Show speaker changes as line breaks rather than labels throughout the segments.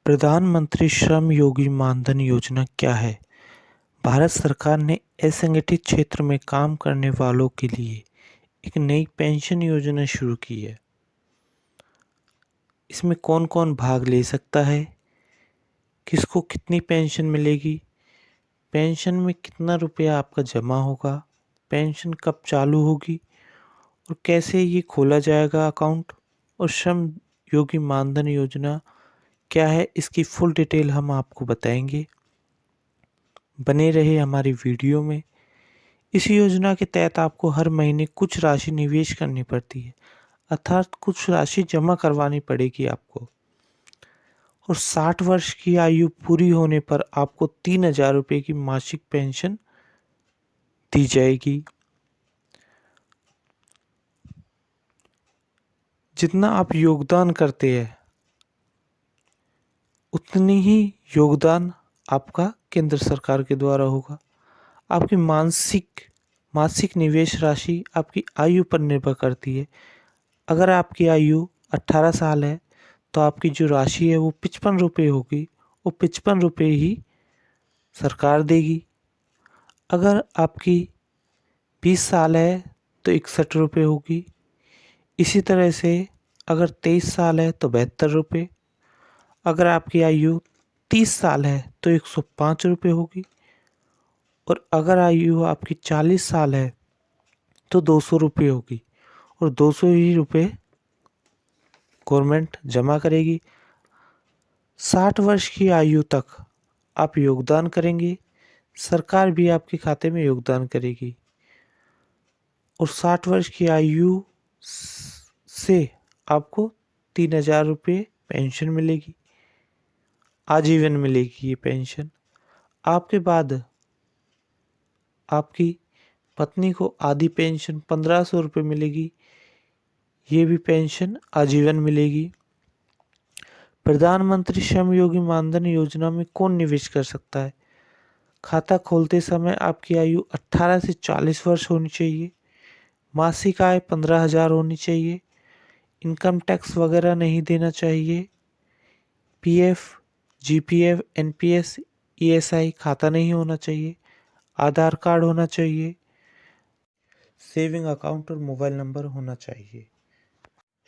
प्रधानमंत्री श्रम योगी मानधन योजना क्या है? भारत सरकार ने असंगठित क्षेत्र में काम करने वालों के लिए एक नई पेंशन योजना शुरू की है। इसमें कौन-कौन भाग ले सकता है? किसको कितनी पेंशन मिलेगी? पेंशन में कितना रुपया आपका जमा होगा? पेंशन कब चालू होगी? और कैसे ये खोला जाएगा अकाउंट? और श्रम योगी मानधन योजना क्या है? इसकी फुल डिटेल हम आपको बताएंगे। बने रहे हमारी वीडियो में। इस योजना के तहत आपको हर महीने कुछ राशि निवेश करनी पड़ती है, अर्थात कुछ राशि जमा करवानी पड़ेगी आपको। और 60 वर्ष की आयु पूरी होने पर आपको 3,000 रुपये की मासिक पेंशन दी जाएगी। जितना आप योगदान करते हैं उतनी ही योगदान आपका केंद्र सरकार के द्वारा होगा। आपकी मासिक निवेश राशि आपकी आयु पर निर्भर करती है। अगर आपकी आयु 18 साल है तो आपकी जो राशि है वो 55 रुपये होगी। वो 55 रुपये ही सरकार देगी। अगर आपकी 20 साल है तो 61 रुपये होगी। इसी तरह से अगर 23 साल है तो 72 रुपये। अगर आपकी आयु 30 साल है तो 105 रुपये होगी। और अगर आयु आपकी 40 साल है तो 200 रुपये होगी। और 200 ही रुपये गवर्नमेंट जमा करेगी। 60 वर्ष की आयु तक आप योगदान करेंगे, सरकार भी आपके खाते में योगदान करेगी। और 60 वर्ष की आयु से आपको 3,000 रुपये पेंशन मिलेगी, आजीवन मिलेगी ये पेंशन। आपके बाद आपकी पत्नी को आधी पेंशन 1,500 रुपये मिलेगी, ये भी पेंशन आजीवन मिलेगी। प्रधानमंत्री श्रम योगी मानधन योजना में कौन निवेश कर सकता है? खाता खोलते समय आपकी आयु 18 से 40 वर्ष होनी चाहिए, मासिक आय 15,000 होनी चाहिए, इनकम टैक्स वगैरह नहीं देना चाहिए, पीएफ, जीपीएफ, एनपीएस, ईएसआई खाता नहीं होना चाहिए, आधार कार्ड होना चाहिए, सेविंग अकाउंट और मोबाइल नंबर होना चाहिए।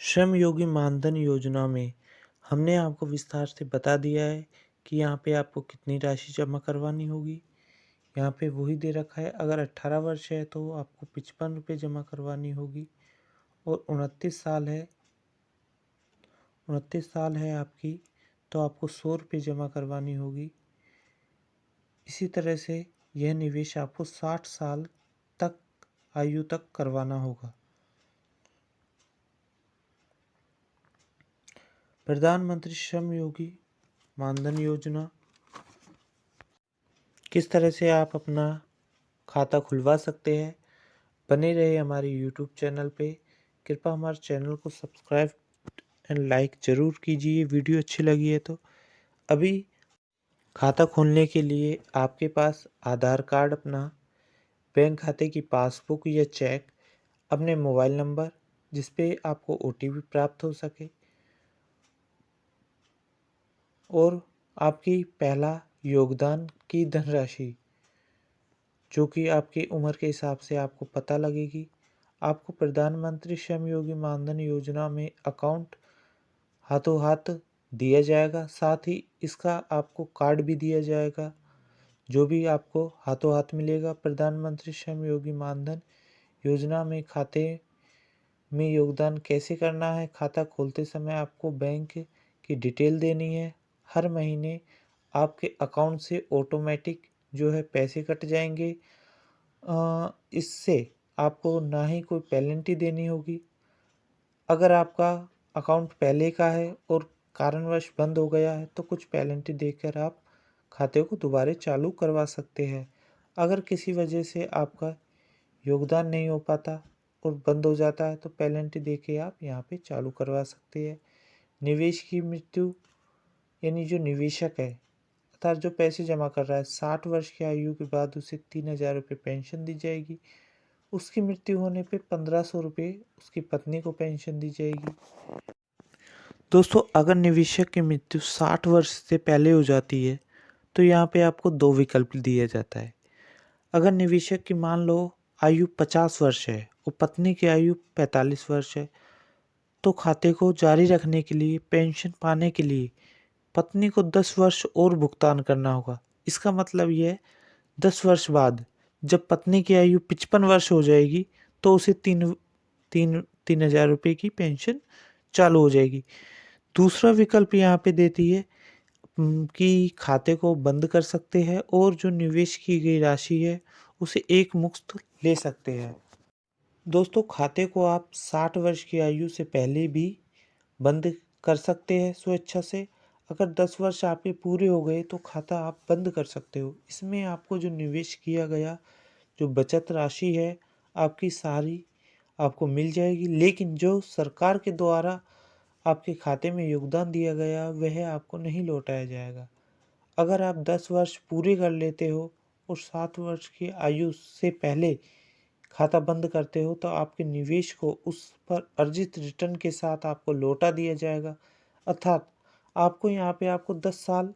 श्रम योगी मानधन योजना में हमने आपको विस्तार से बता दिया है कि यहाँ पे आपको कितनी राशि जमा करवानी होगी। यहाँ पे वही दे रखा है। अगर 18 वर्ष है तो आपको 55 रुपये जमा करवानी होगी। और 29 साल है आपकी तो आपको 100 रुपये जमा करवानी होगी। इसी तरह से यह निवेश आपको 60 साल तक आयु तक करवाना होगा। प्रधानमंत्री श्रम योगी मानधन योजना किस तरह से आप अपना खाता खुलवा सकते हैं, बने रहे हमारे यूट्यूब चैनल पे। कृपया हमारे चैनल को सब्सक्राइब एंड लाइक ज़रूर कीजिए, वीडियो अच्छी लगी है तो। अभी खाता खोलने के लिए आपके पास आधार कार्ड, अपना बैंक खाते की पासबुक या चेक, अपने मोबाइल नंबर जिस पे आपको ओटीपी प्राप्त हो सके, और आपकी पहला योगदान की धनराशि जो कि आपकी उम्र के हिसाब से आपको पता लगेगी। आपको प्रधानमंत्री श्रम योगी मानधन योजना में अकाउंट हाथों हाथ दिया जाएगा, साथ ही इसका आपको कार्ड भी दिया जाएगा जो भी आपको हाथों हाथ मिलेगा। प्रधानमंत्री श्रम योगी मानधन योजना में खाते में योगदान कैसे करना है? खाता खोलते समय आपको बैंक की डिटेल देनी है। हर महीने आपके अकाउंट से ऑटोमेटिक जो है पैसे कट जाएंगे। इससे आपको ना ही कोई पेनल्टी देनी होगी। अगर आपका अकाउंट पहले का है और कारणवश बंद हो गया है तो कुछ पेनल्टी देकर आप खाते को दोबारा चालू करवा सकते हैं। अगर किसी वजह से आपका योगदान नहीं हो पाता और बंद हो जाता है तो पेनल्टी देके आप यहाँ पे चालू करवा सकते हैं। निवेश की मृत्यु, यानी जो निवेशक है अर्थात जो पैसे जमा कर रहा है, 60 वर्ष की आयु के बाद उसे 3,000 रुपये पेंशन दी जाएगी। उसकी मृत्यु होने पे 1,500 रुपये उसकी पत्नी को पेंशन दी जाएगी। दोस्तों, अगर निवेशक की मृत्यु 60 वर्ष से पहले हो जाती है, तो यहाँ पे आपको 2 विकल्प दिया जाता है। अगर निवेशक की मान लो आयु 50 वर्ष है और पत्नी की आयु 45 वर्ष है, तो खाते को जारी रखने के लिए पेंशन पाने के लिए पत्नी को 10 वर्ष और भुगतान करना होगा। इसका मतलब ये है 10 वर्ष बाद जब पत्नी की आयु 55 वर्ष हो जाएगी, तो उसे 3,000 रुपये की पेंशन चालू हो जाएगी। दूसरा विकल्प यहाँ पे देती है कि खाते को बंद कर सकते हैं और जो निवेश की गई राशि है उसे एक मुश्त ले सकते हैं। दोस्तों, खाते को आप 60 वर्ष की आयु से पहले भी बंद कर सकते हैं स्वेच्छा से। अगर 10 वर्ष आपके पूरे हो गए तो खाता आप बंद कर सकते हो। इसमें आपको जो निवेश किया गया जो बचत राशि है आपकी सारी आपको मिल जाएगी, लेकिन जो सरकार के द्वारा आपके खाते में योगदान दिया गया वह आपको नहीं लौटाया जाएगा। अगर आप 10 वर्ष पूरे कर लेते हो और 7 वर्ष की आयु से पहले खाता बंद करते हो तो आपके निवेश को उस पर अर्जित रिटर्न के साथ आपको लौटा दिया जाएगा। अर्थात आपको यहाँ पे आपको 10 साल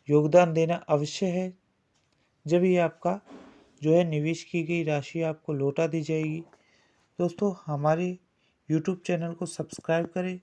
योगदान देना अवश्य है, जब ये आपका जो है निवेश की गई राशि आपको लौटा दी जाएगी। दोस्तों, हमारे यूट्यूब चैनल को सब्सक्राइब करें